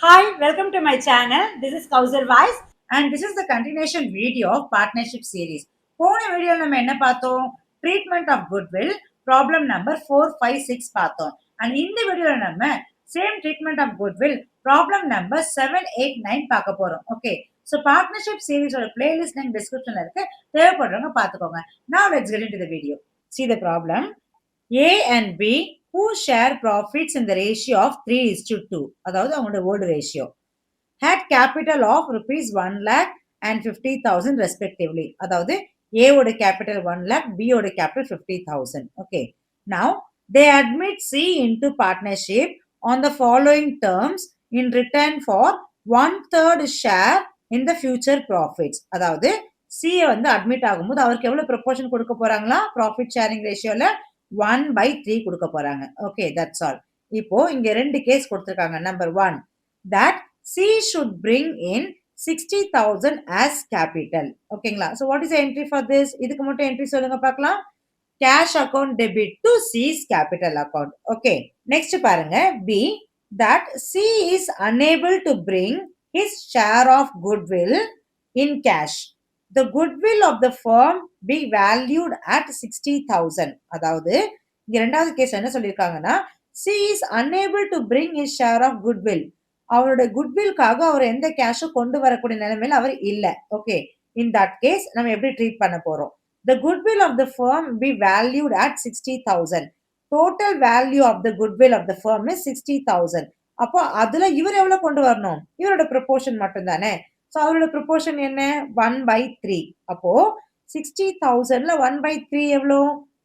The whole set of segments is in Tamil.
Hi, welcome to my channel. This is Kausal Vice and this is the continuation video of partnership series. போன வீடியோல நம்ம என்ன பார்த்தோம்? Treatment of goodwill problem number 4, 5, 6 பார்த்தோம். அண்ட் இந்த வீடியோல நம்ம same treatment of goodwill problem number 7, 8, 9 பார்க்க போறோம். ஓகே. ஸோ பார்ட்னர்ஷிப் சீரிஸோட பிளேலிஸ்ட் லிங்க் டிஸ்கிரிப்ஷன்ல இருக்கு. தேவைப்படுறவங்க பார்த்துக்கோங்க. Now let's get into the video. See the problem. A and B who share profits in the ratio of 3:2, அதாவது அவங்களோட old ratio, had capital of rupees 1 lakh and 50,000 respectively. அதாவது A ஓட capital 1 lakh, B ஓட capital 50,000. Okay. Now they admit C into partnership on the following terms in return for 1/3 share in the future profits. அதாவது C வந்து அட்மிட் ஆகும்போது அவருக்கு எவ்வளவு ப்ரொபோர்ஷன் கொடுக்க போறாங்களா? ப்ராஃபிட் ஷேரிங் ரேஷியோல 1/3 கொடுக்க போறாங்க. Okay, that's all. இப்போ இங்க ரெண்டு கேஸ் கொடுத்திருக்காங்க. Number 1, that C should bring in 60,000 as capital. ஓகேங்களா? So what is the entry for this? இதுக்கு மட்டும் entry சொல்லுங்க பார்க்கலாம். Cash account debit to C's capital account. Okay. Next பாருங்க. B, that C is unable to bring his share of goodwill in cash. The goodwill of the firm be valued at 60,000. அதாவது இங்க ரெண்டாவது கேஸ் என்ன சொல்லிருக்காங்கன்னா, C is unable to bring his share of goodwill. அவரோட குட்வில்காக அவர் எந்த கேஷும் கொண்டு வரக்கூடிய நிலைமையில அவர் இல்ல. ஓகே, இன் தட் கேஸ் நம்ம எப்படி ட்ரீட் பண்ண போறோம்? The goodwill of the firm be valued at 60,000. Total value of the goodwill of the firm is 60,000. அப்போ அதுல இவர் எவ்வளவு கொண்டு வரணும்? இவரோட ப்ரொபோர்ஷன் மட்டும் தானே. ஸோ அவரோட ப்ரொபோர்ஷன் என்ன? 1/3. அப்போ 60,000ல 1/3 எவ்வளோ?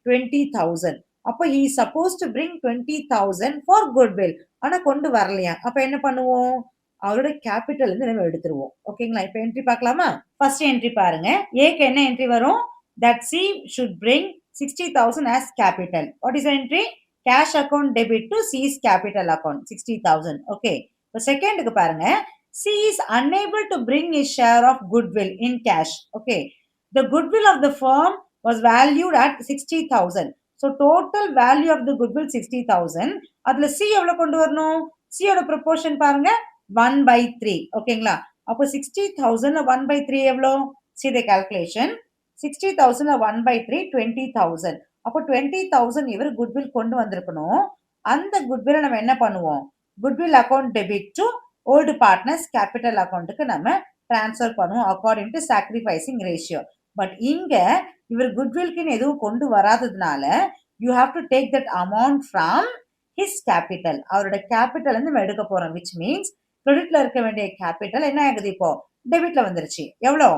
20,000. அப்போ he is supposed to bring 20,000 for goodwill. ஆனா கொண்டு வரலையா? அப்ப என்ன பண்ணுவோம்? அவரோட கேபிட்டல் இருந்து நம்ம எடுத்துருவோம். ஓகேங்களா? இப்ப என்ட்ரி பார்க்கலாமா? ஃபர்ஸ்ட் என்ட்ரி பாருங்க. ஏக்கு என்ன என்ட்ரி வரும்? That C should bring 60,000 as capital. What is the entry? Cash account debit to C's capital account 60,000. Okay. இப்போ செகண்டுக்கு பாருங்க. C is unable to bring his share of goodwill in cash. Okay. The goodwill of the firm was valued at 60,000. So total value of the goodwill 60,000. அதுல C எவ்வளவு கொண்டு வரணும்? C ஓட ப்ரொபோர்ஷன் பாருங்க 1/3. ஓகேங்களா? அப்போ 60,000ல 1/3 எவ்வளோ? See the calculation. 60,000ல 1/3 20,000. அப்போ 20,000 இவர் குட்வில் கொண்டு வந்திருக்கணும். அந்த குட்வில் நம்ம என்ன பண்ணுவோம்? Goodwill account debit to old partners capital அக்கௌண்ட்டுக்கு நம்ம டிரான்ஸ்ஃபர் பண்ணுவோம் according to sacrificing ratio. But இங்க இவர் குட்வில்க்குன்னு எதுவும் கொண்டு வராததுனால you have to take that amount from his capital. அவரோட கேபிட்டல் வந்து நம்ம எடுக்க போறோம். விச் மீன்ஸ் கிரெடிட்ல இருக்க வேண்டிய கேபிட்டல் என்ன ஆகுது? இப்போ டெபிட்ல வந்துருச்சு. எவ்வளோ?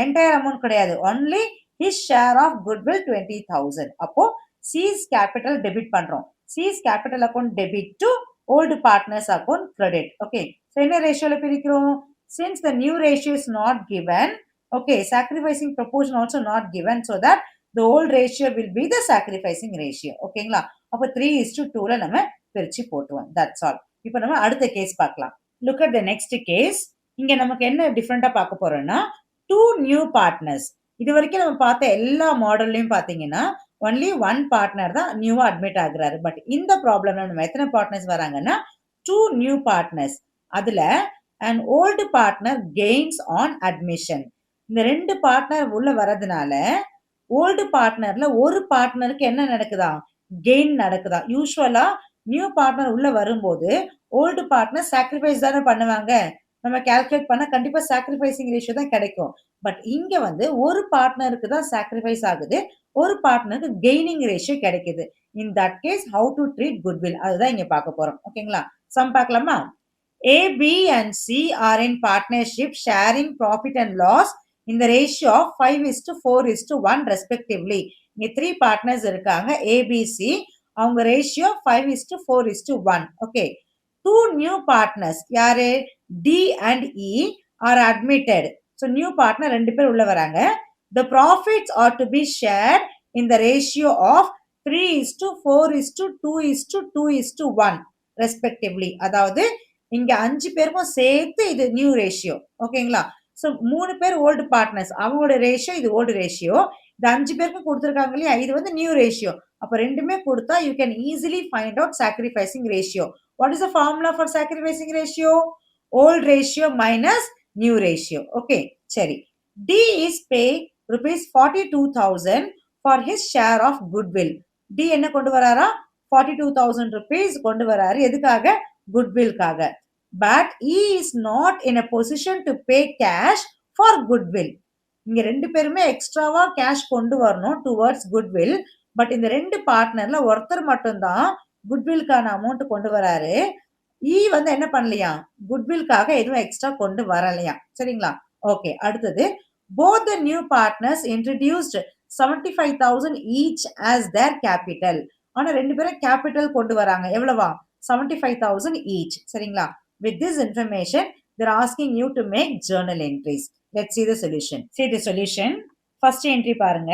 என்டையர் அமௌண்ட் கிடையாது. Only his share of goodwill 20,000. அப்போ C's கேபிட்டல் டெபிட் பண்றோம். C's capital account debit to old partners account credit. Okay. So என்ன ரேஷியோல பிரிக்கிறோம்? Since the new ratio is not given, okay, sacrificing proportion also not given, so that the old ratio will be the sacrificing ratio. ஓகேங்களா? அப்ப 3:2ல நம்ம பிரிச்சு போட்டுவோம். That's all. இப்போ நம்ம அடுத்த கேஸ் பார்க்கலாம். Look at the next case. இங்க நமக்கு என்ன டிஃபரெண்டா பார்க்க போறோம்னா, two new partners. இது வரைக்கும் நம்ம பார்த்த எல்லா மாடல்லையும் பாத்தீங்கன்னா ஒன்லி ஒன் பார்ட்னர் தான் நியூவா அட்மிட் ஆகுறாரு. பட் இந்த ப்ராப்ளம்ல நம்ம எத்தனை பார்ட்னர்ஸ் வராங்கன்னா, two new partners. அதுல an old partner gains on admission. இந்த ரெண்டு பார்ட்னர் உள்ள வரதுனால ஓல்டு பார்ட்னர்ல ஒரு பார்ட்னருக்கு என்ன நடக்குதா? கெயின் நடக்குதா? யூஸ்வலா நியூ பார்ட்னர் உள்ள வரும்போது ஓல்டு பார்ட்னர் சாக்ரிஃபைஸ் தானே பண்ணுவாங்க. நம்ம கால்குலேட் பண்ணா கண்டிப்பா சாக்ரிஃபைசிங் ரேஷியோ தான் கிடைக்கும். பட் இங்க வந்து ஒரு பார்ட்னருக்கு தான் சாக்ரிஃபைஸ் ஆகுது, ஒரு பார்ட்னருக்கு கெய்னிங் ரேஷியோ கிடைக்குது. In that case how to treat goodwill அதுதான் இங்க பார்க்க போறோம். ஓகேங்களா? சம் பார்க்கலாமா? A, B and C are in partnership sharing profit and loss in the ratio of 5:4:1 respectively. இங்க 3 பார்ட்னர்ஸ் இருக்காங்க. A, B, C. அவங்க ரேஷியோ 5:4:1. ஓகே. 2 நியூ பார்ட்னர்ஸ் யாரு? D and E are admitted. So new partner ரெண்டு பேர் உள்ள வராங்க. The profits are to be shared in the ratio of 3:4:2:2:1 respectively. அதாவது இங்க 5 பேருக்கும் சேர்த்து இது நியூ ரேஷியோ. ஓகேங்களா? சோ 3 பேர் ஓல்டு பார்ட்னர்ஸ், அவங்களோட ரேஷியோ இது ஓல்டு ரேஷியோ. இந்த 5 பேருக்கு கொடுத்திருக்காங்க இல்லையா, இது வந்து நியூ ரேஷியோ. அப்ப ரெண்டுமே கொடுத்தா you can easily find out sacrificing ratio. What is the formula for sacrificing ratio? old ratio minus new ratio. Okay, சரி. D is pay rupees 42,000 for his share of goodwill. D என்ன கொண்டு வராரா? 42,000 rupees கொண்டு வராரு. எதுக்காக? goodwillக்காக. But he is not in a position to pay cash for goodwill. இங்க ரெண்டு பேருமே எக்ஸ்ட்ராவா கேஷ் கொண்டு வரணும் டுவர்ட்ஸ் குட்வில். பட் இந்த ரெண்டு பார்ட்னர்ல ஒருத்தர் மட்டும்தான் குட்வில்கான அமௌண்ட் கொண்டு வராரு. வந்து என்ன பண்ணலையா? குட்வில்காக எதுவும் எக்ஸ்ட்ரா கொண்டு வரலையா? சரிங்களா? ஓகே, அடுத்தது both the new partners introduced 75,000 each as their capital. ஆனா ரெண்டு பேரும் கேபிட்டல் கொண்டு வராங்க. எவ்வளவா? 75,000 each. சரிங்களா? With this information, they're asking you to make journal entries. Let's see the solution. See the solution. First entry பாருங்க.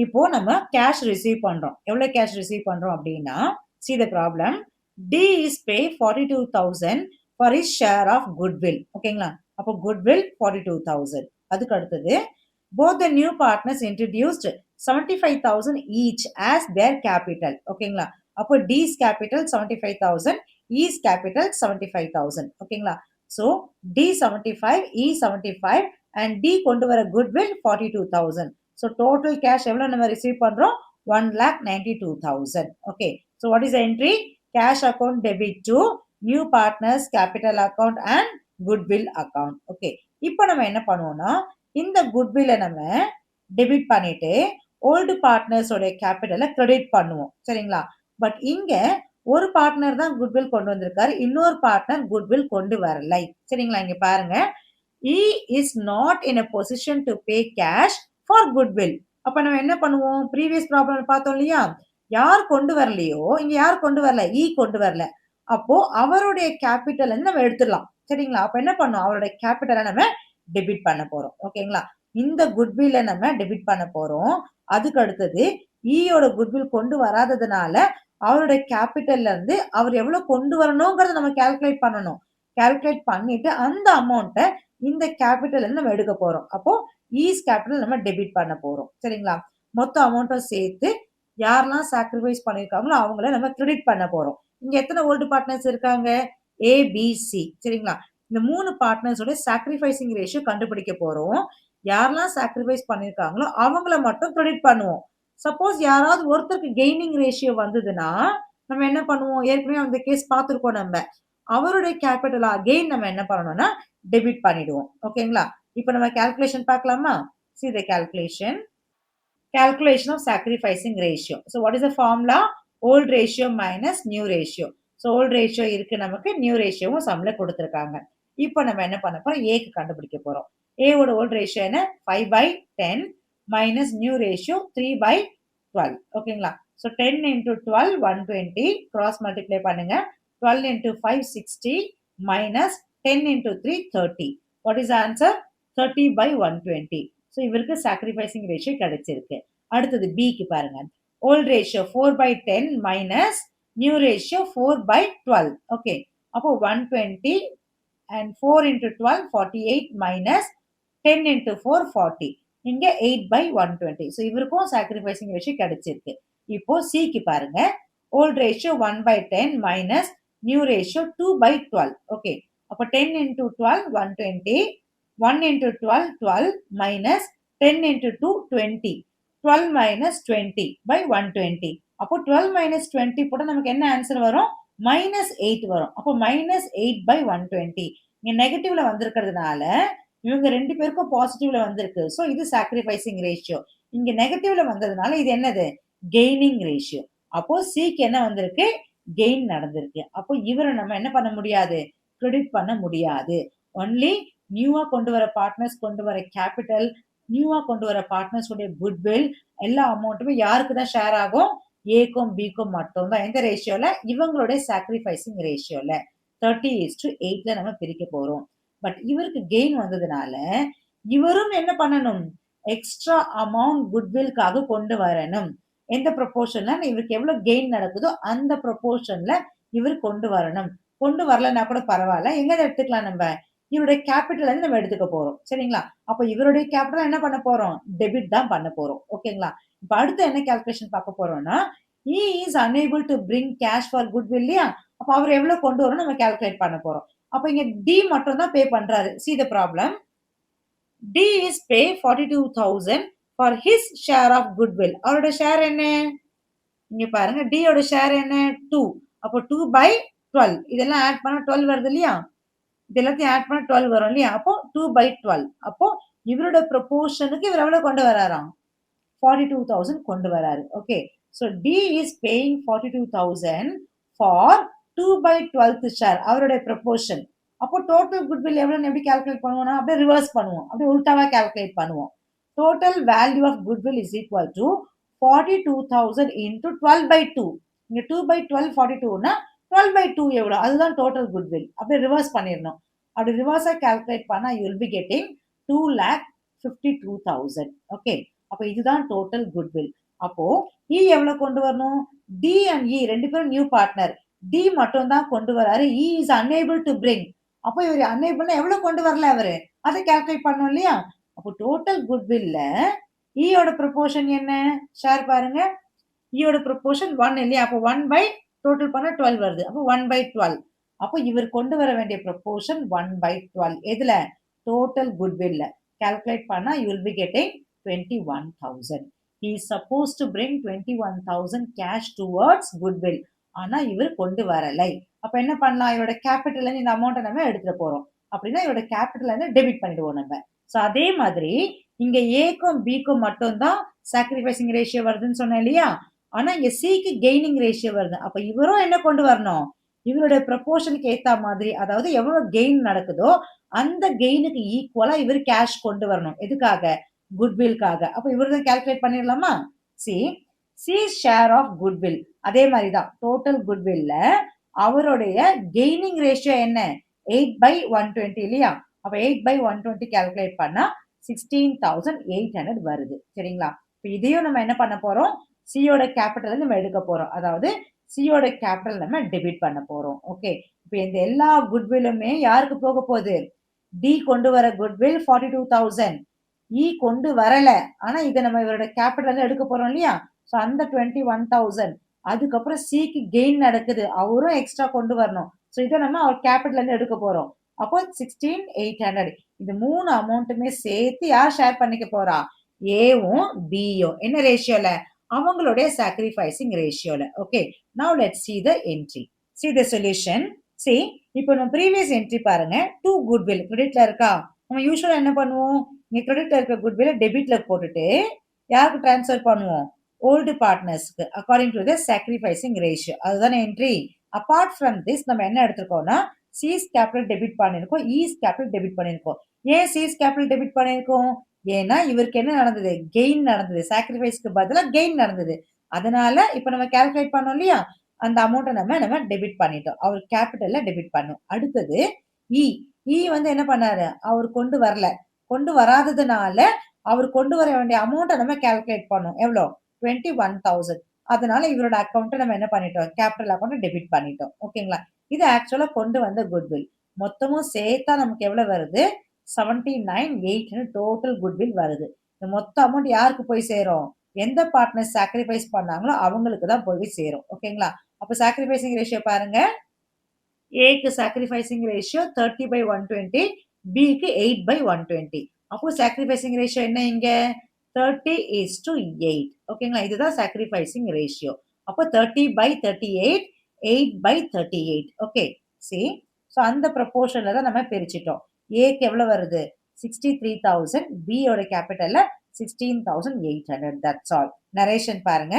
இப்போ நம்ம cash receive பண்றோம். எவ்வளவு cash receive பண்றோம் அப்படின்னா, see the problem. D is pay 42,000 for his share of goodwill. ஓகேங்களா? அப்போ goodwill 42,000. அதுக்கு அடுத்தது both the new partners introduced 75,000 each as their capital. ஓகேங்களா? அப்போ D's capital 75,000, E's capital 75,000. ஓகேங்களா? So D 75, E 75 and D கொண்டு வர goodwill 42,000. So total cash எவ்வளவு நம்ம receive பண்றோம்? 1,92,000. Okay. So what is the entry? Cash account debit to new partners capital account and goodwill account. Okay. இப்போ நம்ம என்ன பண்ணுவோம்னா, இந்த goodwill நம்ம டெபிட் பண்ணிட்டு ஓல்டு பார்ட்னர்ஸோட கேபிட்டலை கிரெடிட் பண்ணுவோம். சரிங்களா? பட் இங்க ஒரு பார்ட்னர் தான் குட்வில் கொண்டு வந்திருக்காரு, இன்னொரு பார்ட்னர் குட்வில் கொண்டு வரலை. சரிங்களா? இங்க பாருங்க, he is not in a position to pay cash for goodwill. அப்ப நம்ம என்ன பண்ணுவோம்? ப்ரீவியஸ் ப்ராப்ளம் பார்த்தோம் இல்லையா? யார் கொண்டு வரலையோ, இங்க யார் கொண்டு வரல? E கொண்டு வரல. அப்போ அவருடைய கேபிட்டல் நம்ம எடுத்துடலாம். சரிங்களா? அப்ப என்ன பண்ணும்? அவருடைய கேபிட்டலை நம்ம டெபிட் பண்ண போறோம். ஓகேங்களா? இந்த குட்வில்ல நம்ம டெபிட் பண்ண போறோம். அதுக்கு அடுத்தது ஈயோட குட்வில் கொண்டு வராததுனால அவருடைய கேபிட்டல்ல இருந்து அவர் எவ்வளவு கொண்டு வரணுங்கிறத நம்ம கால்குலேட் பண்ணணும். கால்குலேட் பண்ணிட்டு அந்த அமௌண்ட்டை இந்த கேபிட்டல் நம்ம எடுக்க போறோம். அப்போ ஈஸ் கேபிட்டல் நம்ம டெபிட் பண்ண போறோம். சரிங்களா? மொத்த அமௌண்ட்டும் சேர்த்து யாரெல்லாம் சாக்ரிஃபைஸ் பண்ணிருக்காங்களோ அவங்கள நம்ம கிரெடிட் பண்ண போறோம். இங்க எத்தனை ஓல்டு பார்ட்னர்ஸ் இருக்காங்க? ABC. சரிங்களா? இந்த 3 பார்ட்னர்ஸோட சாக்ரிஃபைசிங் ரேஷியோ கண்டுபிடிக்க போறோம். யாரெல்லாம் சாக்ரிஃபைஸ் பண்ணிருக்காங்களோ அவங்கள மட்டும் கிரெடிட் பண்ணுவோம். சப்போஸ் யாராவது ஒருத்தருக்கு கெய்னிங் ரேஷியோ வந்ததுன்னா நம்ம என்ன பண்ணுவோம்? ஏற்கனவே அந்த கேஸ் பார்த்துருக்கோம். நம்ம அவருடைய கேபிட்டல் அகைன் நம்ம என்ன பண்ணணும்னா டெபிட் பண்ணிடுவோம். ஓகேங்களா? இப்போ நம்ம கால்குலேஷன் பார்க்கலாமா? see the calculation of sacrificing ratio. So what is the formula? Old ratio minus new ratio. So old ratio இருக்கு, நமக்கு new ratioவும் சம்ல கொடுத்திருக்காங்க. இப்போ நம்ம என்ன பண்ண போறோம்? A க்கு கண்டுபிடிக்க போறோம். A ஓட old ratio என்ன? 5/10 minus new ratio 3/12. ஓகேங்களா? So 10 into 12 120 cross multiply பண்ணுங்க. 12 into 5 60 minus 10 into 3 30. What is the answer? 30/120. So இவருக்கு sacrificing ratio கிடைச்சிருக்கு. அடுத்தது B க்கு பாருங்க. old ratio 4/10 minus new ratio 4/12. Okay. அப்போ 120 and 4 into 12 48 minus 10 into 4 40. இங்க 8/120. So இவருக்கும் sacrificing ratio கிடைச்சிருக்கு. இப்போ C க்கு பாருங்க. old ratio 1/10 minus new ratio 2/12. Okay. அப்போ 10 into 12 120. 1 into 12 12 minus 10 into 2 20. 12 minus 20/120. அப்போ 12 minus 20 போட்டா நமக்கு என்ன ஆன்சர் வரும்? -8 வரும். அப்போ -8/120. இங்க நெகட்டிவ்ல வந்திருக்கிறதுனால இவங்க ரெண்டு பேருக்கும் பாசிட்டிவ்ல வந்திருக்கு. சோ இது சாக்ரிஃபைசிங் ரேஷியோ. இங்க நெகட்டிவ்ல வந்ததுனால இது என்னது? Gaining ratio. அப்போ சிக்கு என்ன வந்திருக்கு? கெயின் நடந்திருக்கு. அப்போ இவரை நம்ம என்ன பண்ண முடியாது? கிரெடிட் பண்ண முடியாது. ஒன்லி நியூவா கொண்டு வர பார்ட்னர்ஸ் கொண்டு வர கேபிட்டல், நியூவா கொண்டு வர பார்ட்னர்ஸ் உடைய குட்வில் எல்லா அமௌண்ட்டுமே யாருக்கு தான் ஷேர் ஆகும்? ஏக்கும் பிக்கும் மட்டும் தான். எந்த ரேஷியோல? இவங்களுடைய சாக்ரிஃபைசிங் ரேஷியோல 30:8ல நம்ம பிரிக்க போறோம். பட் இவருக்கு கெயின் வந்ததுனால இவரும் என்ன பண்ணணும்? எக்ஸ்ட்ரா அமௌண்ட் குட்வில்காக கொண்டு வரணும். எந்த ப்ரொபோர்ஷன்ல இவருக்கு எவ்வளவு கெயின் நடக்குதோ அந்த ப்ரொபோர்ஷன்ல இவர் கொண்டு வரணும். கொண்டு வரலன்னா கூட பரவாயில்ல, எங்க எடுத்துக்கலாம்? நம்ம இவருடைய கேபிட்டல் நம்ம எடுத்துக்க போறோம். சரிங்களா? அப்ப இவருடைய கேபிட்டல் என்ன பண்ண போறோம்? டெபிட் தான் பண்ண போறோம். ஓகேங்களா? இப்ப அடுத்து என்ன கால்குலேஷன் பார்க்க போறோம்னா, he is unable to bring cash for goodwill இல்லையா? அப்ப அவர் எவ்வளவு கொண்டு வரணும் நம்ம கால்குலேட் பண்ண போறோம். அப்ப இங்க டி மட்டும் தான் பே பண்றாரு. see the problem, D is pay 42,000 for his share of goodwill. அவரோட ஷேர் என்ன? இங்க பாருங்க D யோட ஷேர் என்ன? 2. அப்போ 2/12. இதெல்லாம் ஆட் பண்ணா 12 வருது இல்லையா? இது எல்லாத்தையும் ஆட் பண்ணா 12 வரும் இல்லையா? அப்போ 2/12. அப்போ இவரோட ப்ரொபோர்ஷனுக்கு இவர் எவ்வளவு கொண்டு வராராம்? 42,000 கொண்டு வராரு. Okay. So D is paying 42,000 for 2/12th share. அவருடைய ப்ரொபோர்ஷன். அப்போ டோட்டல் குட்வில் எவ்வளவுன்னு எப்படி கால்குலேட் பண்ணுவோம்னா அப்படியே ரிவர்ஸ் பண்ணுவோம். அப்படியே உல்டாவா கால்குலேட் பண்ணுவோம். Total value of goodwill is equal to 42,000 into 12/2. இங்க 2/12 42னா 12/2 எவ்வளவு? அதுதான் டோட்டல் குட்வில். அப்படியே ரிவர்ஸ் பண்ணிடணும். அப்படி ரிவர்ஸா கால்குலேட் பண்ணா you will be getting 2,52,000. Okay. அப்போ இதுதான் டோட்டல் குட்வில். அப்போ இ எவ்வளவு கொண்டு வரணும்? டி அண்ட் இ ரெண்டு பேரும் நியூ பார்ட்னர். டி மட்டும் தான் கொண்டு வராரு. இ இஸ் unable to bring. அப்போ இவர் unableனா எவ்வளவு கொண்டு வரல அவரு? அதை கால்குலேட் பண்ணணும் இல்லையா? அப்போ டோட்டல் குட்வில்ல ஈயோட ப்ரொபோர்ஷன் என்ன? ஷேர் பாருங்க. ஈயோட ப்ரொபோர்ஷன் 1 இல்லையா? அப்போ 1 by டோட்டல் பண்ணா 12 வருது. அப்போ 1/12. அப்போ இவர் கொண்டு வர வேண்டிய ப்ரொபோர்ஷன் 1/12. எதுல? டோட்டல் குட்வில்ல. கால்குலேட் பண்ணா you will be getting 21,000. He is supposed to bring 21,000 cash towards goodwill. ஆனா இவர் கொண்டு வரலை. அப்ப என்ன பண்ணலாம்? இவரோட கேபிட்டல்ல இருந்து இந்த அமௌண்ட்டை நம்ம எடுத்துட்டு போறோம். அப்படின்னா இவரோட கேபிட்டல்ல இருந்து டெபிட் பண்ணிடுவோம் நம்ம. சோ அதே மாதிரி இங்க ஏக்கும் பிக்கும் மட்டும் தான் சாக்ரிஃபைசிங் ரேஷியோ வருதுன்னு சொன்னேன் இல்லையா? ஆனா இங்க சிக்கு கெய்னிங் ரேஷியோ வருது. அப்ப இவரும் என்ன கொண்டு வரணும்? இவருடைய ப்ரொபோர்ஷனுக்கு ஏத்த மாதிரி, அதாவது எவ்வளவு கெயின் நடக்குதோ அந்த கெயினுக்கு ஈக்குவலா இவர் கேஷ் கொண்டு வரணும். எதுக்காக? குட்வில்காக. அப்ப இவர் தான் கால்குலேட் பண்ணிடலாமா? C share of goodwill. அதே மாதிரி தான் டோட்டல் குட்வில்ல அவருடைய கெய்னிங் ரேஷியோ என்ன? 8/120 இல்லையா? அப்ப 8/120 கால்குலேட் பண்ணா 16,800 வருது. சரிங்களா? இப்ப இதையும் நம்ம என்ன பண்ண போறோம்? சியோட கேபிட்டல் நம்ம எடுக்க போறோம். அதாவது சியோட கேபிட்டல் நம்ம டெபிட் பண்ண போறோம். ஓகே. இப்ப இந்த எல்லா குட்வில்லுமே யாருக்கு போக போகுது? டி கொண்டு வர குட்வில் 42,000. இ கொண்டு வரல. ஆனா இதை நம்ம இவரோட கேபிட்டல் எடுக்க போறோம் இல்லையா? சோ அந்த 21,000. அதுக்கப்புறம் சிக்கு கெயின் நடக்குது. அவரும் எக்ஸ்ட்ரா கொண்டு வரணும். சோ இதை நம்ம அவர் கேபிட்டல் இருந்து எடுக்க போறோம். அப்போ 16,800. இது மூணு அமௌண்ட்டுமே சேர்த்து யார் ஷேர் பண்ணிக்க போறா? ஏவும் பியும். என்ன ரேஷியோல? அவங்களுடைய சாக்ரிஃபைசிங் ரேஷியோல. Okay. Now let's see the entry. See the solution. See, இப்போ நம்ம ப்ரீவியஸ் என்ட்ரி பாருங்க. 2 குட்வில் கிரெடிட்ல இருக்கா? நம்ம யூசுவலா என்ன பண்ணுவோம்? இங்க கிரெடிட்ல இருக்க குட்வில்ல டெபிட்ல போட்டுட்டு யாருக்கு டிரான்ஸ்ஃபர் பண்ணுவோம்? ஓல்டு பார்ட்னர்ஸ்க்கு according to the sacrificing ratio. அதுதானே என்ட்ரி. அபார்ட் ஃப்ரம் திஸ் நம்ம என்ன எடுத்திருக்கோம்னா சீஸ் கேபிட்டல் டெபிட் பண்ணிருக்கோம், ஈஸ் கேபிட்டல் டெபிட் பண்ணிருக்கோம். ஏன் சீஸ் கேபிட்டல் டெபிட் பண்ணிருக்கோம்? ஏன்னா இவருக்கு என்ன நடந்தது? கெயின் நடந்தது. சாக்ரிஃபைஸ்க்கு பதிலா கெயின் நடந்தது. அதனால இப்ப நம்ம கால்குலேட் பண்ணோம் இல்லையா? அந்த அமௌண்ட்டை நம்ம டெபிட் பண்ணிட்டோம். அவர் கேபிட்டல்ல டெபிட் பண்ணும். அடுத்தது இ. இ வந்து என்ன பண்ணாரு? அவர் கொண்டு வரல. கொண்டு வராததுனால அவர் கொண்டு வர வேண்டிய அமௌண்ட்டை நம்ம கால்குலேட் பண்ணோம். எவ்வளோ? 21,000. அதனால இவரோட அக்கௌண்ட்டை நம்ம என்ன பண்ணிட்டோம்? கேபிட்டல் அக்கௌண்ட் டெபிட் பண்ணிட்டோம். ஓகேங்களா? இது ஆக்சுவலா கொண்டு வந்த குட்வில். மொத்தமும் சேர்த்தா நமக்கு எவ்வளவு வருது? 79,800 டோட்டல் குட்வில் வருது. இந்த மொத்த அமௌண்ட் யாருக்கு போய் சேரும்? எந்த பார்ட்னர் சாக்ரிஃபைஸ் பண்ணாங்களோ அவங்களுக்கு தான் போய் சேரும். ஓகேங்களா? அப்ப சாக்ரிஃபைசிங் ரேஷியோ பாருங்க. ஏக்கு சாக்ரிஃபைசிங் ரேஷியோ 30/120, பிக்கு 8/120. அப்போ சாக்ரிஃபைசிங் ரேஷியோ என்ன இங்க? 30:8. ஓகேங்களா? இதுதான் சாக்ரிஃபைசிங் ரேஷியோ. அப்போ 30/38, 8/38. ஓகே. see, so அந்த ப்ரொபோர்ஷன்ல தான் நம்ம பிரிச்சிட்டோம். ஏக்கு எவ்வளவு வருது? 63,000. பி யோட கேபிட்டல்ல 16,800. That's all. நரேஷன் பாருங்க.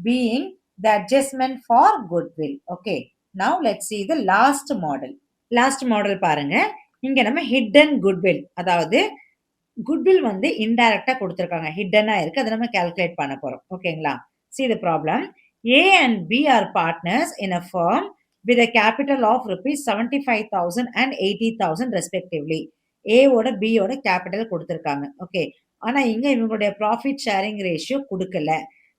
being the adjustment for goodwill. okay. now let's see the last model. last model பாருங்க. இங்க நம்ம hidden goodwill, அதாவது குட்வில் வந்து இன்டைரக்டா கொடுத்திருக்காங்க. ஹிட்டனா இருக்கு. அதை நம்ம கால்குலேட் பண்ண போறோம். ஓகேங்களா? see the problem. A and B are partners in a firm with a capital of rupees 75,000 and 80,000 respectively. A ஓட B ஓட கேபிட்டல் கொடுத்திருக்காங்க. ஓகே. ஆனா இங்க இவங்களுடைய ப்ராஃபிட் ஷேரிங் ரேஷியோ கொடுக்கல.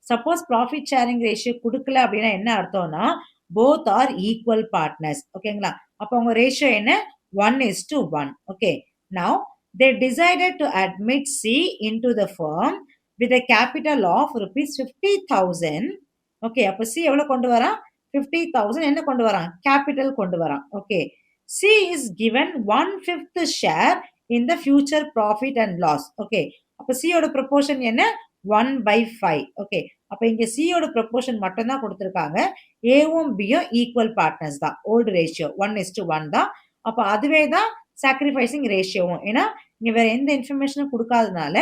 சப்போஸ் ப்ராஃபிட் ஷேரிங் ரேஷியோ கொடுக்கல அப்படின்னா என்ன அர்த்தம்னா both are equal partners. ஓகேங்களா? அப்ப அவங்க ரேஷியோ என்ன? 1:1. Okay. now they decided to admit C into the firm with a capital of rupees 50,000. Okay. அப்ப C எவ்வளவு கொண்டு வரான்? 50,000 என்ன கொண்டு வரான்? கேபிட்டல் கொண்டு வரான். Okay. C is given 1/5 share in the future profit and loss. Okay. அப்ப C ஓட proportion என்ன 1/5. Okay. அப்ப இங்க C ஓட proportion மட்டும் தான் கொடுத்திருக்காங்க. Aவும் Bயும் equal partners தான். Old ratio 1:1 தான். அப்ப அதுவே தான் sacrificing ratio. ஏன்னா இங்க வேற எந்த இன்ஃபர்மேஷனும் கொடுக்காதனால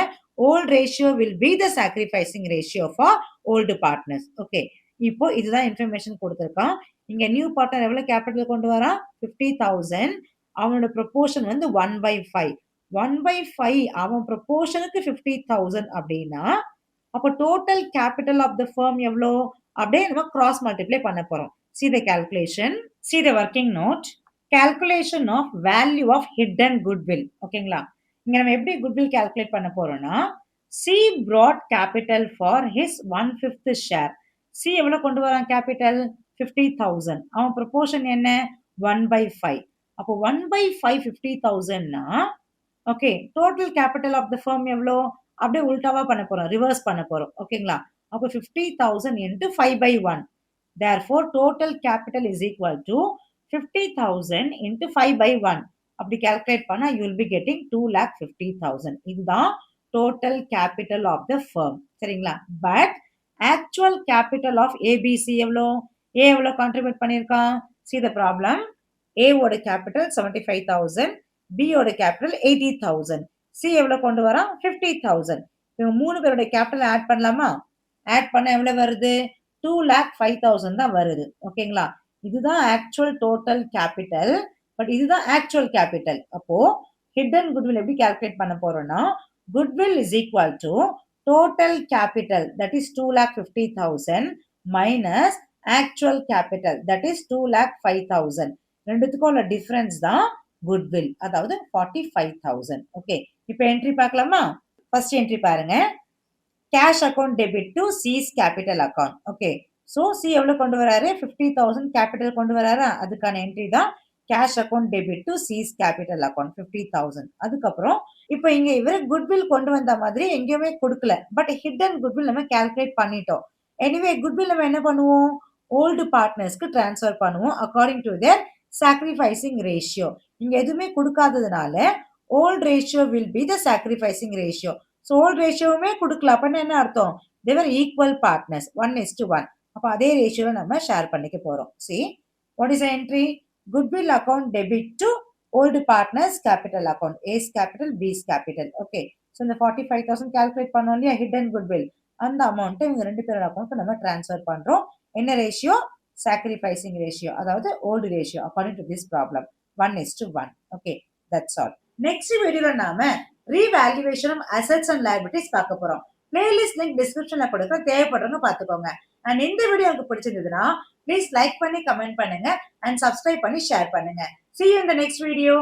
old ratio will be the sacrificing ratio for old partners. Okay. இப்போ இதுதான் இன்ஃபர்மேஷன் கொடுத்திருக்கான். இங்க நியூ பார்ட்னர் எவ்வளவு கேபிட்டல் கொண்டு வரான் 50,000. அவனோட ப்ரொபோர்ஷன் வந்து 1/5. 1/5 அவன் ப்ரொபோர்ஷனுக்கு 50,000 அப்படின்னா அப்ப total capital of the firm எவ்வளோ அப்படியே நம்ம கிராஸ் மல்டிப்ளை பண்ண போறோம். see the calculation, see the working note, calculation of value of hidden goodwill. ஓகேங்களா? இங்க நம்ம எப்படி goodwill calculate பண்ண போறோம்னா C brought capital for his 1/5 share. C எவ்வளவு கொண்டு வரான் கேபிட்டல் 50,000. அவன் ப்ரொபோர்ஷன் என்ன 1/5. அப்போ 1/5 50,000னா okay total capital of the firm எவ்வளோ அப்படியே உல்டாவா பண்ண போறோம், ரிவர்ஸ் பண்ண போறோம். ஓகேங்களா? அப்போ 50,000 into 5/1. therefore total capital is equal to 50,000 into 5/1. அப்படி கால்குலேட் பண்ணா you will be getting 2,50,000. இதுதான் total capital of the firm. சரிங்களா? But actual capital of ABC எவ்வளோ? A எவ்வளோ கான்ட்ரிபியூட் பண்ணியிருக்கான்? see the problem. A ஓட கேபிட்டல் 75,000, B ஓட கேபிட்டல் 80,000, C எவ்வளவு கொண்டு வரான் 50,000. இவங்க மூணு பேரோட கேபிட்டல் ஆட் பண்ணலாமா? ஆட் பண்ண எவ்வளவு வருது 2,05,000 தான் வருது. ஓகேங்களா? இதுதான் ஆக்சுவல் டோட்டல் கேபிட்டல். பட் இதுதான் ஆக்சுவல் கேபிட்டல். அப்போ ஹிடன் குட்வில் எப்படி கால்குலேட் பண்ண போறோம்னா goodwill is equal to total capital that is 2,50,000 minus actual capital that is 2,05,000. ரெண்டுத்துக்கும் உள்ள டிஃபரன்ஸ் தான் goodwill, அதாவது 45,000. ஓகே, இப்போ என்ட்ரி பார்க்கலாமா? ஃபர்ஸ்ட் என்ட்ரி பாருங்க. Cash account debit to C's capital account. Okay, so C எவ்வளவு கொண்டு வராரு 50,000 கேபிட்டல் கொண்டு வராரா, அதுக்கான என்ட்ரி தான் cash account debit to C's capital account 50,000. அதுக்கப்புறம் இப்போ இங்க இவரு குட்வில் கொண்டு வந்த மாதிரி எங்கேயுமே கொடுக்கல, பட் ஹிடன் குட்வில் நம்ம கால்குலேட் பண்ணிட்டோம். எனிவே குட்வில் நம்ம என்ன பண்ணுவோம், ஓல்டு பார்ட்னர்ஸ்க்கு டிரான்ஸ்ஃபர் பண்ணுவோம் according to their sacrificing ratio. இங்க எதுவுமே கொடுக்காததுனால old ratio will be the sacrificing ratio. so old ratioவுமே கொடுக்கல, அப்ப என்ன அர்த்தம், they were equal partners 1:1. அப்ப அதே ரேஷியோவை நம்ம ஷேர் பண்ணிக்க போறோம். see what is the entry, goodwill account debit to old partners capital account, A's capital B's capital. okay, so இந்த 45,000 கால்குலேட் பண்ணோம் இல்லையா hidden goodwill, அந்த அமௌண்ட் இவங்க ரெண்டு பேரோட அக்கௌண்ட் நம்ம டிரான்ஸ்ஃபர் பண்றோம். என்ன ரேஷியோ, sacrificing ratio, அதாவது old ratio according to this problem 1:1. okay, that's all. next வீடியோல நாம revaluation of assets and liabilities பார்க்க போறோம். playlist link descriptionல கொடுக்க, தேவைப்படுறவங்க பார்த்துக்கோங்க. and இந்த வீடியோ உங்களுக்கு பிடிச்சிருந்ததுன்னா ப்ளீஸ் லைக் பண்ணி கமெண்ட் பண்ணுங்க and subscribe பண்ணி ஷேர் பண்ணுங்க. see you in the next video.